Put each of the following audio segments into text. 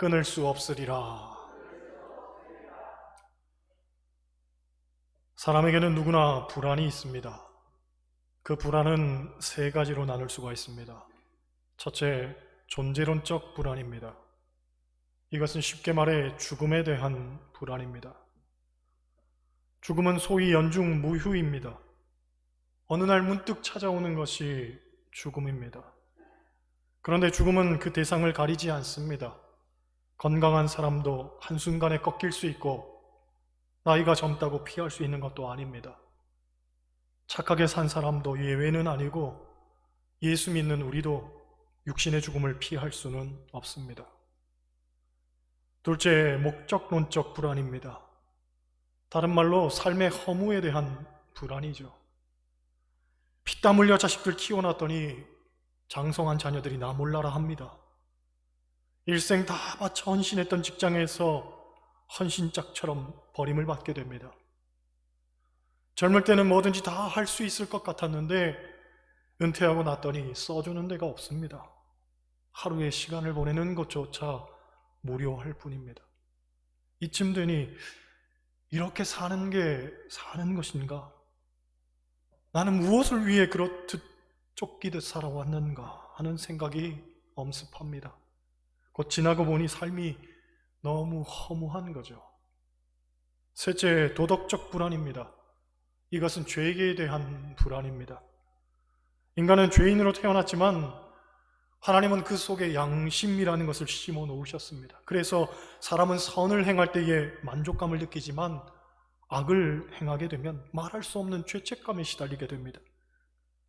끊을 수 없으리라. 사람에게는 누구나 불안이 있습니다. 그 불안은 세 가지로 나눌 수가 있습니다. 첫째, 존재론적 불안입니다. 이것은 쉽게 말해 죽음에 대한 불안입니다. 죽음은 소위 연중 무휴입니다. 어느 날 문득 찾아오는 것이 죽음입니다. 그런데 죽음은 그 대상을 가리지 않습니다. 건강한 사람도 한순간에 꺾일 수 있고 나이가 젊다고 피할 수 있는 것도 아닙니다. 착하게 산 사람도 예외는 아니고 예수 믿는 우리도 육신의 죽음을 피할 수는 없습니다. 둘째, 목적론적 불안입니다. 다른 말로 삶의 허무에 대한 불안이죠. 피땀 흘려 자식들 키워놨더니 장성한 자녀들이 나 몰라라 합니다. 일생 다 바쳐 헌신했던 직장에서 헌신짝처럼 버림을 받게 됩니다. 젊을 때는 뭐든지 다 할 수 있을 것 같았는데 은퇴하고 났더니 써주는 데가 없습니다. 하루의 시간을 보내는 것조차 무료할 뿐입니다. 이쯤 되니 이렇게 사는 게 사는 것인가? 나는 무엇을 위해 그렇듯 쫓기듯 살아왔는가 하는 생각이 엄습합니다. 곧 지나고 보니 삶이 너무 허무한 거죠. 셋째, 도덕적 불안입니다. 이것은 죄에 대한 불안입니다. 인간은 죄인으로 태어났지만 하나님은 그 속에 양심이라는 것을 심어 놓으셨습니다. 그래서 사람은 선을 행할 때에 만족감을 느끼지만 악을 행하게 되면 말할 수 없는 죄책감에 시달리게 됩니다.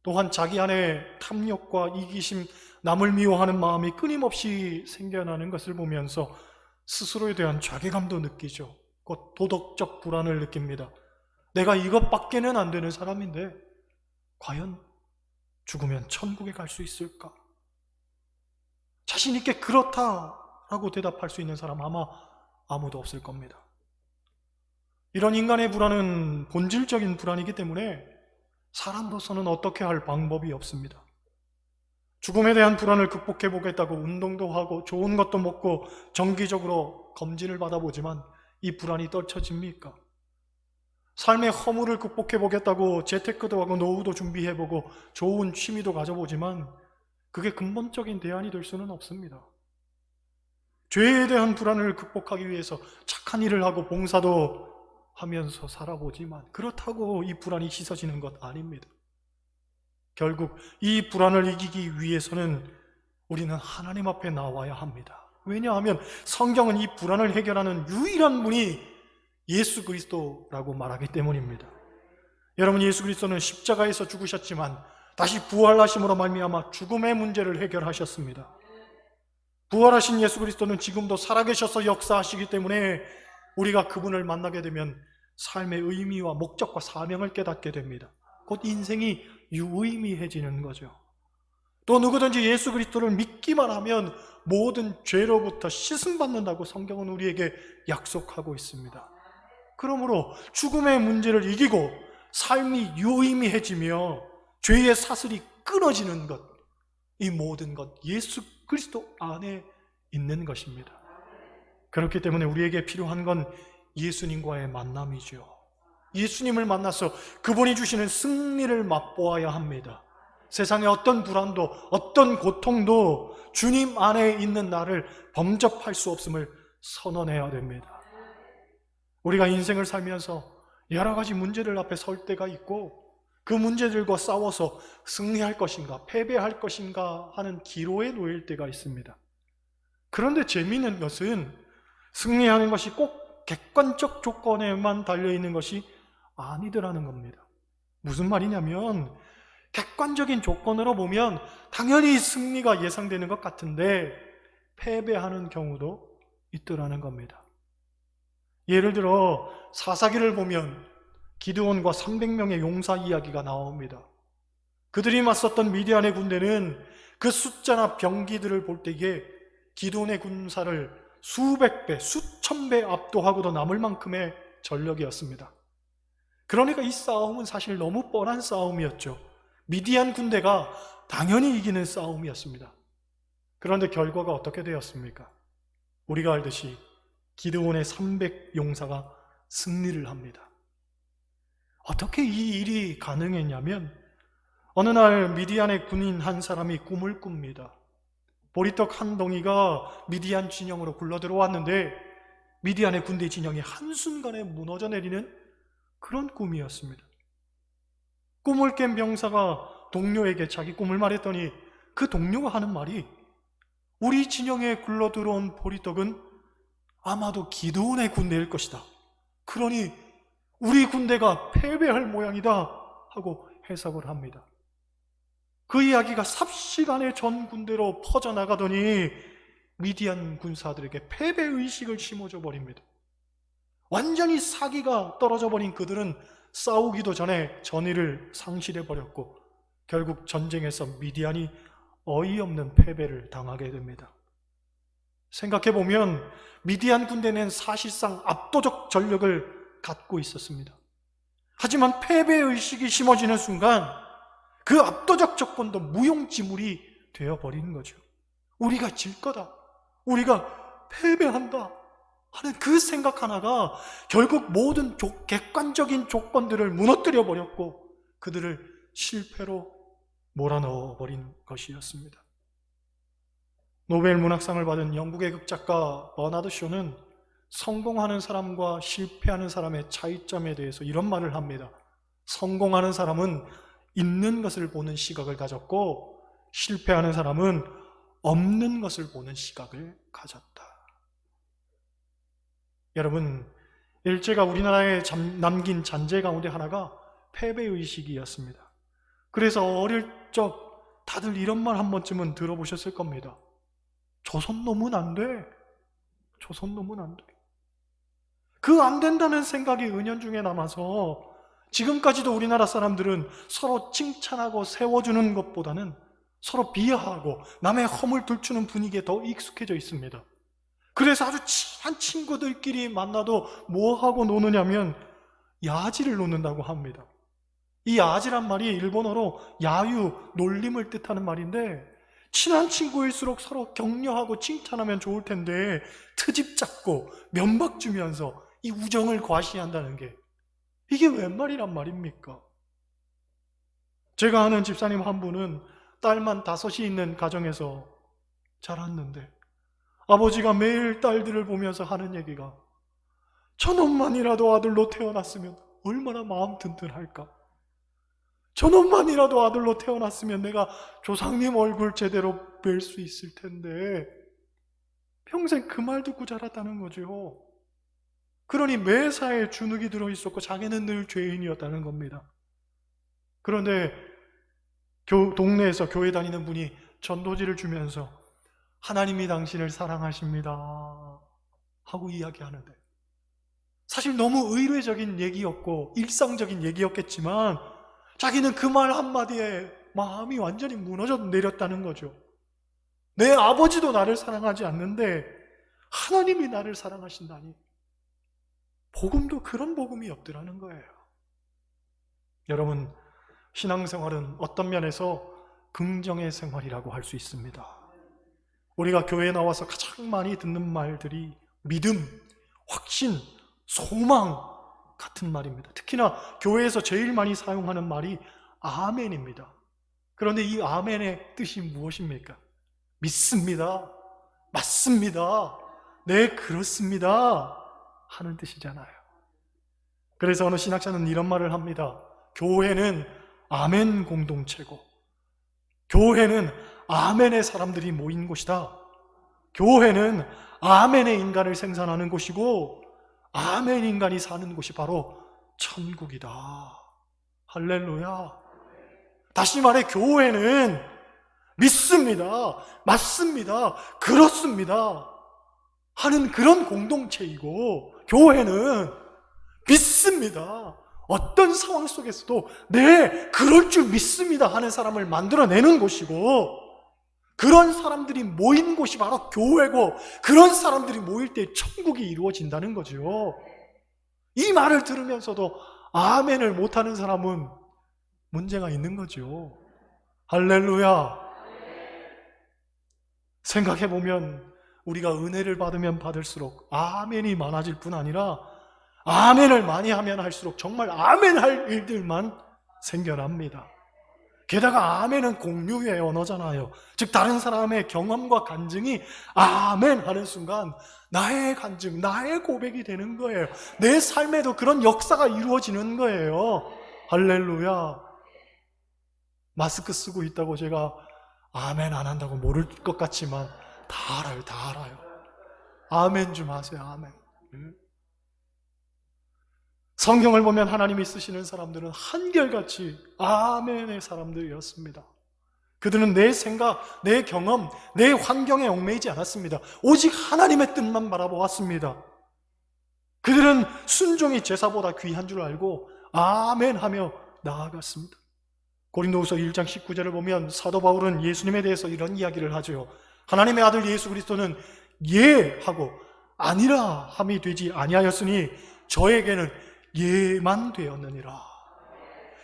또한 자기 안에 탐욕과 이기심, 남을 미워하는 마음이 끊임없이 생겨나는 것을 보면서 스스로에 대한 자괴감도 느끼죠. 곧 도덕적 불안을 느낍니다. 내가 이것밖에는 안 되는 사람인데 과연 죽으면 천국에 갈 수 있을까? 자신 있게 그렇다라고 대답할 수 있는 사람 아마 아무도 없을 겁니다. 이런 인간의 불안은 본질적인 불안이기 때문에 사람으로서는 어떻게 할 방법이 없습니다. 죽음에 대한 불안을 극복해 보겠다고 운동도 하고 좋은 것도 먹고 정기적으로 검진을 받아보지만 이 불안이 떨쳐집니까? 삶의 허물을 극복해 보겠다고 재테크도 하고 노후도 준비해보고 좋은 취미도 가져보지만 그게 근본적인 대안이 될 수는 없습니다. 죄에 대한 불안을 극복하기 위해서 착한 일을 하고 봉사도 하면서 살아보지만 그렇다고 이 불안이 씻어지는 것 아닙니다. 결국 이 불안을 이기기 위해서는 우리는 하나님 앞에 나와야 합니다. 왜냐하면 성경은 이 불안을 해결하는 유일한 분이 예수 그리스도라고 말하기 때문입니다. 여러분, 예수 그리스도는 십자가에서 죽으셨지만 다시 부활하심으로 말미암아 죽음의 문제를 해결하셨습니다. 부활하신 예수 그리스도는 지금도 살아계셔서 역사하시기 때문에 우리가 그분을 만나게 되면 삶의 의미와 목적과 사명을 깨닫게 됩니다. 곧 인생이 유의미해지는 거죠. 또 누구든지 예수 그리스도를 믿기만 하면 모든 죄로부터 씻음받는다고 성경은 우리에게 약속하고 있습니다. 그러므로 죽음의 문제를 이기고 삶이 유의미해지며 죄의 사슬이 끊어지는 것, 이 모든 것 예수 그리스도 안에 있는 것입니다. 그렇기 때문에 우리에게 필요한 건 예수님과의 만남이죠. 예수님을 만나서 그분이 주시는 승리를 맛보아야 합니다. 세상의 어떤 불안도 어떤 고통도 주님 안에 있는 나를 범접할 수 없음을 선언해야 됩니다. 우리가 인생을 살면서 여러 가지 문제들 앞에 설 때가 있고 그 문제들과 싸워서 승리할 것인가 패배할 것인가 하는 기로에 놓일 때가 있습니다. 그런데 재미있는 것은 승리하는 것이 꼭 객관적 조건에만 달려있는 것이 아니더라는 겁니다. 무슨 말이냐면 객관적인 조건으로 보면 당연히 승리가 예상되는 것 같은데 패배하는 경우도 있더라는 겁니다. 예를 들어 사사기를 보면 기드온과 300명의 용사 이야기가 나옵니다. 그들이 맞섰던 미디안의 군대는 그 숫자나 병기들을 볼 때에 기드온의 군사를 수백 배, 수천 배 압도하고도 남을 만큼의 전력이었습니다. 그러니까 이 싸움은 사실 너무 뻔한 싸움이었죠. 미디안 군대가 당연히 이기는 싸움이었습니다. 그런데 결과가 어떻게 되었습니까? 우리가 알듯이 기드온의 300용사가 승리를 합니다. 어떻게 이 일이 가능했냐면 어느 날 미디안의 군인 한 사람이 꿈을 꿉니다. 보리떡 한 덩이가 미디안 진영으로 굴러들어왔는데 미디안의 군대 진영이 한순간에 무너져 내리는 그런 꿈이었습니다. 꿈을 깬 병사가 동료에게 자기 꿈을 말했더니 그 동료가 하는 말이 우리 진영에 굴러들어온 보리떡은 아마도 기드온의 군대일 것이다. 그러니 우리 군대가 패배할 모양이다 하고 해석을 합니다. 그 이야기가 삽시간에 전 군대로 퍼져나가더니 미디안 군사들에게 패배의식을 심어줘 버립니다. 완전히 사기가 떨어져 버린 그들은 싸우기도 전에 전의를 상실해 버렸고 결국 전쟁에서 미디안이 어이없는 패배를 당하게 됩니다. 생각해보면 미디안 군대는 사실상 압도적 전력을 갖고 있었습니다. 하지만 패배의식이 심어지는 순간 그 압도적 조건도 무용지물이 되어버리는 거죠. 우리가 질 거다, 우리가 패배한다 하는 그 생각 하나가 결국 모든 객관적인 조건들을 무너뜨려 버렸고 그들을 실패로 몰아넣어 버린 것이었습니다. 노벨 문학상을 받은 영국의 극작가 버나드 쇼는 성공하는 사람과 실패하는 사람의 차이점에 대해서 이런 말을 합니다. 성공하는 사람은 있는 것을 보는 시각을 가졌고 실패하는 사람은 없는 것을 보는 시각을 가졌다. 여러분, 일제가 우리나라에 남긴 잔재 가운데 하나가 패배의식이었습니다. 그래서 어릴 적 다들 이런 말 한 번쯤은 들어보셨을 겁니다. 조선 놈은 안 돼. 조선 놈은 안 돼. 그 안 된다는 생각이 은연중에 남아서 지금까지도 우리나라 사람들은 서로 칭찬하고 세워주는 것보다는 서로 비하하고 남의 허물 들추는 분위기에 더 익숙해져 있습니다. 그래서 아주 친한 친구들끼리 만나도 뭐하고 노느냐면 야지를 놓는다고 합니다. 이 야지란 말이 일본어로 야유, 놀림을 뜻하는 말인데 친한 친구일수록 서로 격려하고 칭찬하면 좋을 텐데 트집 잡고 면박 주면서 이 우정을 과시한다는 게 이게 웬 말이란 말입니까? 제가 아는 집사님 한 분은 딸만 5이 있는 가정에서 자랐는데 아버지가 매일 딸들을 보면서 하는 얘기가 저놈만이라도 아들로 태어났으면 얼마나 마음 튼튼할까? 저놈만이라도 아들로 태어났으면 내가 조상님 얼굴 제대로 뵐 수 있을 텐데 평생 그 말 듣고 자랐다는 거죠. 그러니 매사에 주눅이 들어있었고 자기는 늘 죄인이었다는 겁니다. 그런데 동네에서 교회 다니는 분이 전도지를 주면서 하나님이 당신을 사랑하십니다 하고 이야기하는데 사실 너무 의례적인 얘기였고 일상적인 얘기였겠지만 자기는 그 말 한마디에 마음이 완전히 무너져 내렸다는 거죠. 내 아버지도 나를 사랑하지 않는데 하나님이 나를 사랑하신다니. 복음도 그런 복음이 없더라는 거예요. 여러분, 신앙생활은 어떤 면에서 긍정의 생활이라고 할 수 있습니다. 우리가 교회에 나와서 가장 많이 듣는 말들이 믿음, 확신, 소망 같은 말입니다. 특히나 교회에서 제일 많이 사용하는 말이 아멘입니다. 그런데 이 아멘의 뜻이 무엇입니까? 믿습니다. 맞습니다. 네, 그렇습니다. 하는 뜻이잖아요. 그래서 어느 신학자는 이런 말을 합니다. 교회는 아멘 공동체고 교회는 아멘의 사람들이 모인 곳이다. 교회는 아멘의 인간을 생산하는 곳이고 아멘 인간이 사는 곳이 바로 천국이다. 할렐루야. 다시 말해 교회는 믿습니다. 맞습니다. 그렇습니다. 하는 그런 공동체이고 교회는 믿습니다. 어떤 상황 속에서도 네, 그럴 줄 믿습니다 하는 사람을 만들어내는 곳이고 그런 사람들이 모인 곳이 바로 교회고 그런 사람들이 모일 때 천국이 이루어진다는 거죠. 이 말을 들으면서도 아멘을 못하는 사람은 문제가 있는 거죠. 할렐루야. 생각해보면 우리가 은혜를 받으면 받을수록 아멘이 많아질 뿐 아니라 아멘을 많이 하면 할수록 정말 아멘할 일들만 생겨납니다. 게다가 아멘은 공유의 언어잖아요. 즉 다른 사람의 경험과 간증이 아멘 하는 순간 나의 간증, 나의 고백이 되는 거예요. 내 삶에도 그런 역사가 이루어지는 거예요. 할렐루야. 마스크 쓰고 있다고 제가 아멘 안 한다고 모를 것 같지만 다 알아요. 다 알아요. 아멘 좀 하세요. 아멘. 성경을 보면 하나님이 쓰시는 사람들은 한결같이 아멘의 사람들이었습니다. 그들은 내 생각, 내 경험, 내 환경에 얽매이지 않았습니다. 오직 하나님의 뜻만 바라보았습니다. 그들은 순종이 제사보다 귀한 줄 알고 아멘 하며 나아갔습니다. 고린도후서 1장 19절을 보면 사도 바울은 예수님에 대해서 이런 이야기를 하죠. 하나님의 아들 예수 그리스도는 예 하고 아니라 함이 되지 아니하였으니 저에게는 예만 되었느니라.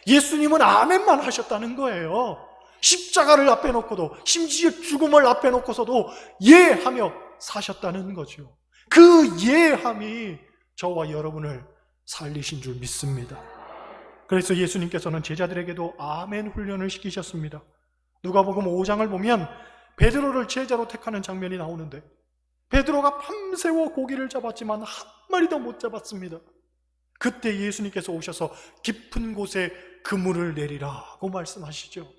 예수님은 아멘만 하셨다는 거예요. 십자가를 앞에 놓고도, 심지어 죽음을 앞에 놓고서도 예 하며 사셨다는 거죠. 그 예함이 저와 여러분을 살리신 줄 믿습니다. 그래서 예수님께서는 제자들에게도 아멘 훈련을 시키셨습니다. 누가복음 5장을 보면 베드로를 제자로 택하는 장면이 나오는데 베드로가 밤새워 고기를 잡았지만 한 마리도 못 잡았습니다. 그때 예수님께서 오셔서 깊은 곳에 그물을 내리라고 말씀하시죠.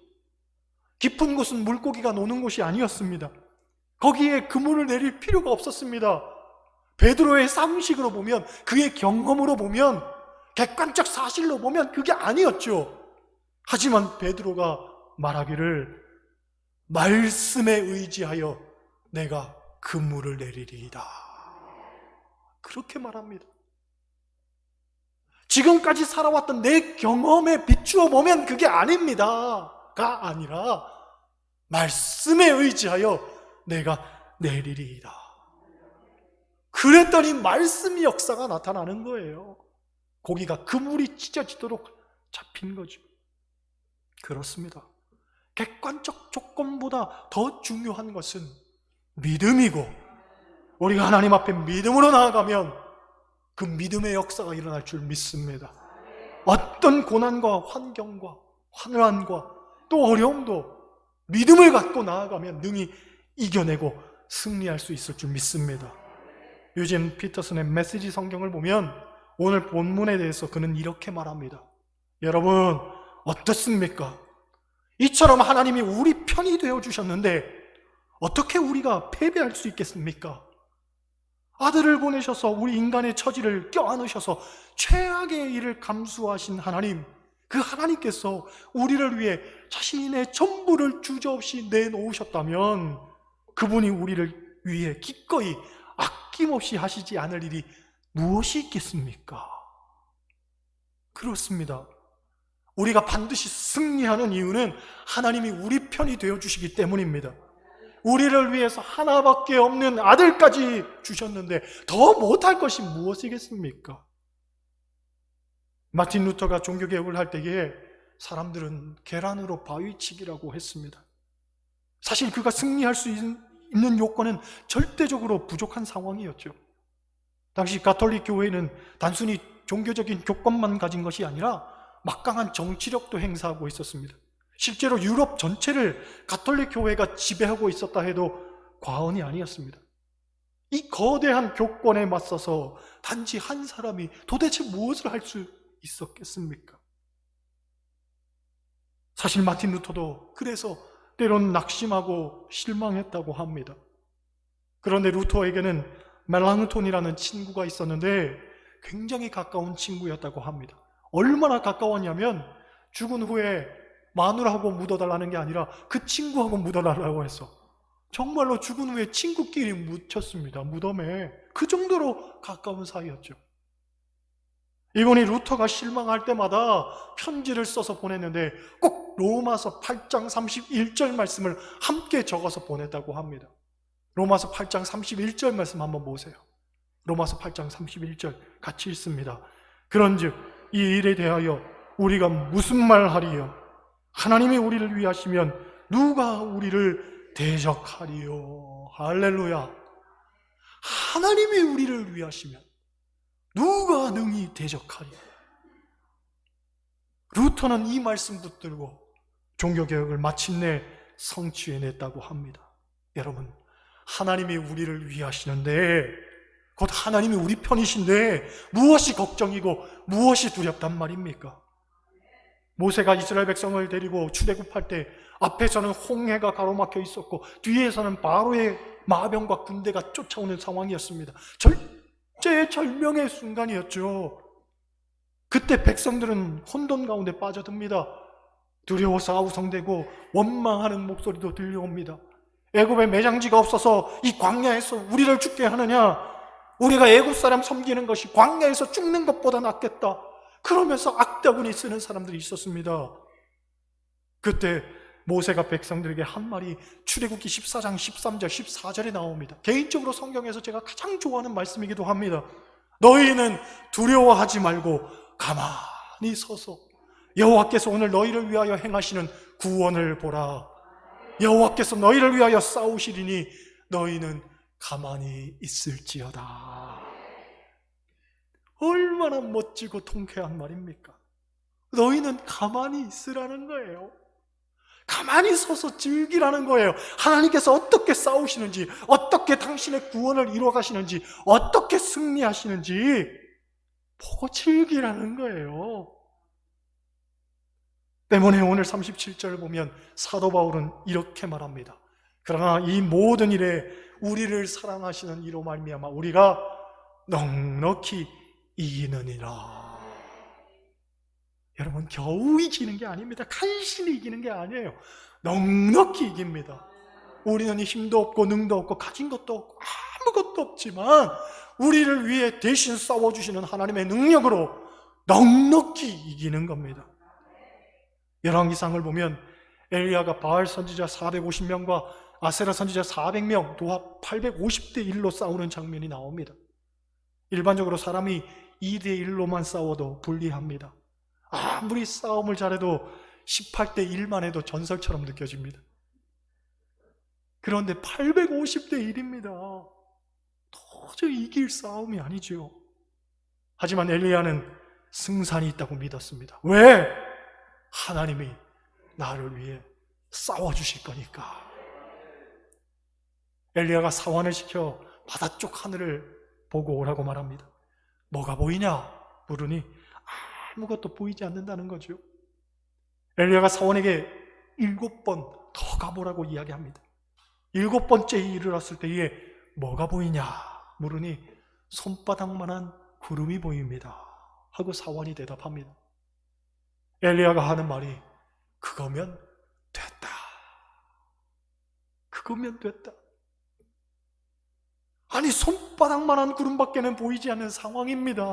깊은 곳은 물고기가 노는 곳이 아니었습니다. 거기에 그물을 내릴 필요가 없었습니다. 베드로의 상식으로 보면, 그의 경험으로 보면, 객관적 사실로 보면 그게 아니었죠. 하지만 베드로가 말하기를 말씀에 의지하여 내가 그물을 내리리이다. 그렇게 말합니다. 지금까지 살아왔던 내 경험에 비추어 보면 그게 아닙니다가 아니라 말씀에 의지하여 내가 내리리이다. 그랬더니 말씀의 역사가 나타나는 거예요. 고기가 그물이 찢어지도록 잡힌 거죠. 그렇습니다. 객관적 조건보다 더 중요한 것은 믿음이고, 우리가 하나님 앞에 믿음으로 나아가면 그 믿음의 역사가 일어날 줄 믿습니다. 어떤 고난과 환경과 환란과 또 어려움도 믿음을 갖고 나아가면 능히 이겨내고 승리할 수 있을 줄 믿습니다. 유진 피터슨의 메시지 성경을 보면 오늘 본문에 대해서 그는 이렇게 말합니다. 여러분 어떻습니까? 이처럼 하나님이 우리 편이 되어주셨는데 어떻게 우리가 패배할 수 있겠습니까? 아들을 보내셔서 우리 인간의 처지를 껴안으셔서 최악의 일을 감수하신 하나님, 그 하나님께서 우리를 위해 자신의 전부를 주저없이 내놓으셨다면 그분이 우리를 위해 기꺼이 아낌없이 하시지 않을 일이 무엇이 있겠습니까? 그렇습니다. 우리가 반드시 승리하는 이유는 하나님이 우리 편이 되어주시기 때문입니다. 우리를 위해서 하나밖에 없는 아들까지 주셨는데 더 못할 것이 무엇이겠습니까? 마틴 루터가 종교개혁을 할 때에 사람들은 계란으로 바위치기라고 했습니다. 사실 그가 승리할 수 있는 요건은 절대적으로 부족한 상황이었죠. 당시 가톨릭 교회는 단순히 종교적인 조건만 가진 것이 아니라 막강한 정치력도 행사하고 있었습니다. 실제로 유럽 전체를 가톨릭 교회가 지배하고 있었다 해도 과언이 아니었습니다. 이 거대한 교권에 맞서서 단지 한 사람이 도대체 무엇을 할 수 있었겠습니까? 사실 마틴 루터도 그래서 때론 낙심하고 실망했다고 합니다. 그런데 루터에게는 멜랑톤이라는 친구가 있었는데 굉장히 가까운 친구였다고 합니다. 얼마나 가까웠냐면 죽은 후에 마누라하고 묻어달라는 게 아니라 그 친구하고 묻어달라고 해서 정말로 죽은 후에 친구끼리 묻혔습니다. 무덤에. 그 정도로 가까운 사이였죠. 이분이 루터가 실망할 때마다 편지를 써서 보냈는데 꼭 로마서 8장 31절 말씀을 함께 적어서 보냈다고 합니다. 로마서 8장 31절 말씀 한번 보세요. 로마서 8장 31절 같이 읽습니다. 그런즉 이 일에 대하여 우리가 무슨 말하리요? 하나님이 우리를 위하시면 누가 우리를 대적하리요? 할렐루야. 하나님이 우리를 위하시면 누가 능히 대적하리? 루터는 이 말씀 붙들고 종교개혁을 마침내 성취해냈다고 합니다. 여러분, 하나님이 우리를 위하시는데, 곧 하나님이 우리 편이신데 무엇이 걱정이고 무엇이 두렵단 말입니까? 모세가 이스라엘 백성을 데리고 출애굽할 때 앞에서는 홍해가 가로막혀 있었고 뒤에서는 바로의 마병과 군대가 쫓아오는 상황이었습니다. 절제절명의 순간이었죠. 그때 백성들은 혼돈 가운데 빠져듭니다. 두려워서 아우성대고 원망하는 목소리도 들려옵니다. 애굽에 매장지가 없어서 이 광야에서 우리를 죽게 하느냐? 우리가 애굽 사람 섬기는 것이 광야에서 죽는 것보다 낫겠다. 그러면서 악다구니 쓰는 사람들이 있었습니다. 그때 모세가 백성들에게 한 말이 출애굽기 14장 13절 14절에 나옵니다. 개인적으로 성경에서 제가 가장 좋아하는 말씀이기도 합니다. 너희는 두려워하지 말고 가만히 서서 여호와께서 오늘 너희를 위하여 행하시는 구원을 보라. 여호와께서 너희를 위하여 싸우시리니 너희는 가만히 있을지어다. 얼마나 멋지고 통쾌한 말입니까? 너희는 가만히 있으라는 거예요. 가만히 서서 즐기라는 거예요. 하나님께서 어떻게 싸우시는지, 어떻게 당신의 구원을 이루어가시는지, 어떻게 승리하시는지 보고 즐기라는 거예요. 때문에 오늘 37절을 보면 사도 바울은 이렇게 말합니다. 그러나 이 모든 일에 우리를 사랑하시는 이로 말미암아 우리가 넉넉히 이기느니라. 여러분, 겨우 이기는 게 아닙니다. 간신히 이기는 게 아니에요. 넉넉히 이깁니다. 우리는 힘도 없고 능도 없고 가진 것도 없고 아무것도 없지만 우리를 위해 대신 싸워주시는 하나님의 능력으로 넉넉히 이기는 겁니다. 열왕기상을 보면 엘리야가 바알 선지자 450명과 아세라 선지자 400명 도합 850대 1로 싸우는 장면이 나옵니다. 일반적으로 사람이 2대 1로만 싸워도 불리합니다. 아무리 싸움을 잘해도 18대 1만 해도 전설처럼 느껴집니다. 그런데 850대 1입니다. 도저히 이길 싸움이 아니죠. 하지만 엘리야는 승산이 있다고 믿었습니다. 왜? 하나님이 나를 위해 싸워주실 거니까. 엘리야가 사환을 시켜 바다 쪽 하늘을 보고 오라고 말합니다. 뭐가 보이냐? 물으니 아무것도 보이지 않는다는 거죠. 엘리야가 사원에게 7번 더 가보라고 이야기합니다. 7번째에 이르렀을 때에 뭐가 보이냐? 물으니 손바닥만한 구름이 보입니다. 하고 사원이 대답합니다. 엘리야가 하는 말이 그거면 됐다. 그거면 됐다. 아니, 손바닥만한 구름밖에는 보이지 않는 상황입니다.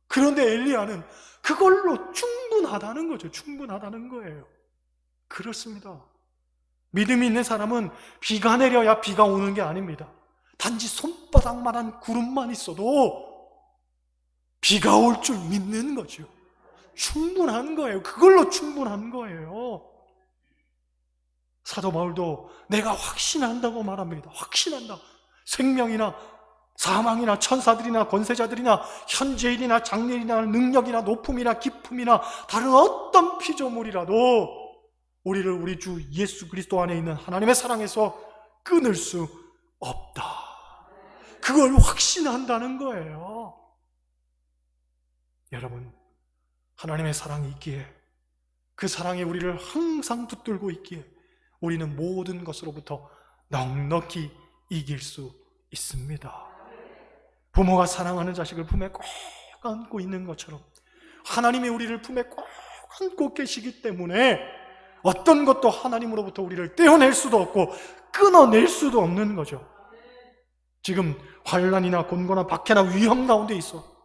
그런데 엘리야는 그걸로 충분하다는 거죠. 충분하다는 거예요. 그렇습니다. 믿음이 있는 사람은 비가 내려야 비가 오는 게 아닙니다. 단지 손바닥만한 구름만 있어도 비가 올 줄 믿는 거죠. 충분한 거예요. 그걸로 충분한 거예요. 사도 바울도 내가 확신한다고 말합니다. 확신한다. 생명이나 사망이나 천사들이나 권세자들이나 현재일이나 장래일이나 능력이나 높음이나 깊음이나 다른 어떤 피조물이라도 우리를 우리 주 예수 그리스도 안에 있는 하나님의 사랑에서 끊을 수 없다. 그걸 확신한다는 거예요. 여러분, 하나님의 사랑이 있기에, 그 사랑에 우리를 항상 붙들고 있기에 우리는 모든 것으로부터 넉넉히 이길 수 있습니다. 부모가 사랑하는 자식을 품에 꼭 안고 있는 것처럼 하나님이 우리를 품에 꼭 안고 계시기 때문에 어떤 것도 하나님으로부터 우리를 떼어낼 수도 없고 끊어낼 수도 없는 거죠. 지금 환난이나 곤고나 박해나 위험 가운데 있어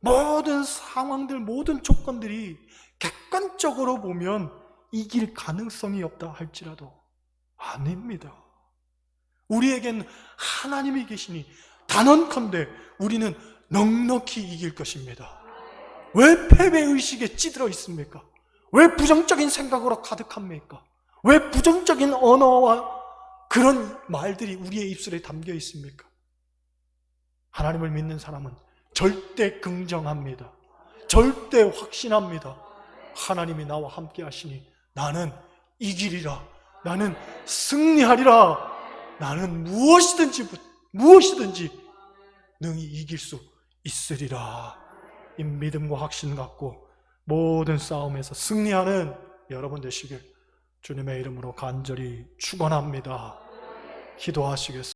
모든 상황들, 모든 조건들이 객관적으로 보면 이길 가능성이 없다 할지라도 아닙니다. 우리에겐 하나님이 계시니 단언컨대 우리는 넉넉히 이길 것입니다. 왜 패배의식에 찌들어 있습니까? 왜 부정적인 생각으로 가득합니까? 왜 부정적인 언어와 그런 말들이 우리의 입술에 담겨 있습니까? 하나님을 믿는 사람은 절대 긍정합니다. 절대 확신합니다. 하나님이 나와 함께 하시니 나는 이기리라. 나는 승리하리라. 나는 무엇이든지 능히 이길 수 있으리라. 이 믿음과 확신 갖고 모든 싸움에서 승리하는 여러분 되시길 주님의 이름으로 간절히 축원합니다. 기도하시겠습니다.